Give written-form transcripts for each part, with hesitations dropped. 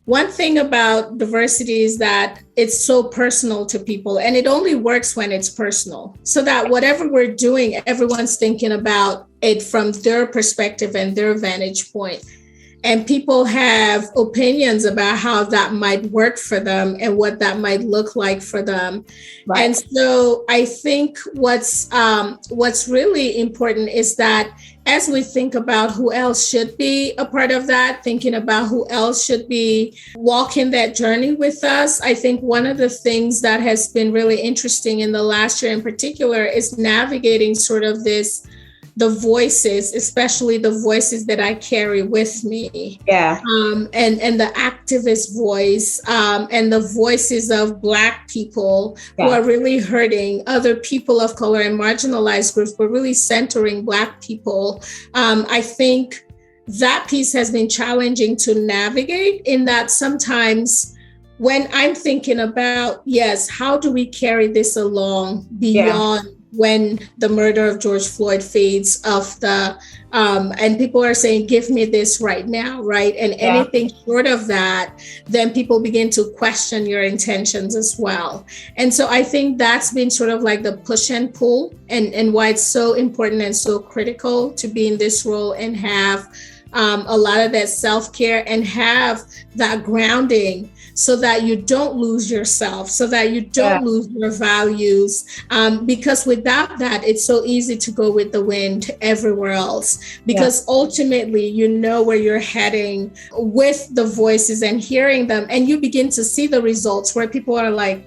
one thing about diversity is that it's so personal to people, and it only works when it's personal. So that whatever we're doing, everyone's thinking about it from their perspective and their vantage point. And people have opinions about how that might work for them and what that might look like for them. Right. And so I think what's really important is that as we think about who else should be a part of that, thinking about who else should be walking that journey with us, I think one of the things that has been really interesting in the last year in particular is navigating sort of the voices, especially the voices that I carry with me. Yeah. And the activist voice, and the voices of Black people who are really hurting, other people of color and marginalized groups, but really centering Black people. I think that piece has been challenging to navigate, in that sometimes when I'm thinking about, yes, how do we carry this along beyond when the murder of George Floyd fades off and people are saying, give me this right now, right? And anything short of that, then people begin to question your intentions as well. And so I think that's been sort of like the push and pull, and why it's so important and so critical to be in this role and have a lot of that self-care and have that grounding, so that you don't lose yourself, so that you don't lose your values. Because without that, it's so easy to go with the wind everywhere else, because ultimately, you know where you're heading with the voices and hearing them. And you begin to see the results where people are like,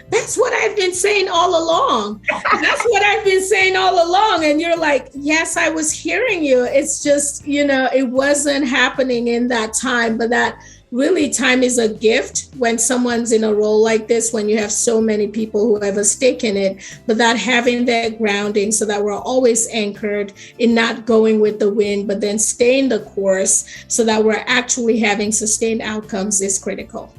that's what I've been saying all along. That's what I've been saying all along. And you're like, yes, I was hearing you. It's just, it wasn't happening in that time. But that really, time is a gift when someone's in a role like this, when you have so many people who have a stake in it, but that having that grounding so that we're always anchored in not going with the wind, but then staying the course so that we're actually having sustained outcomes is critical.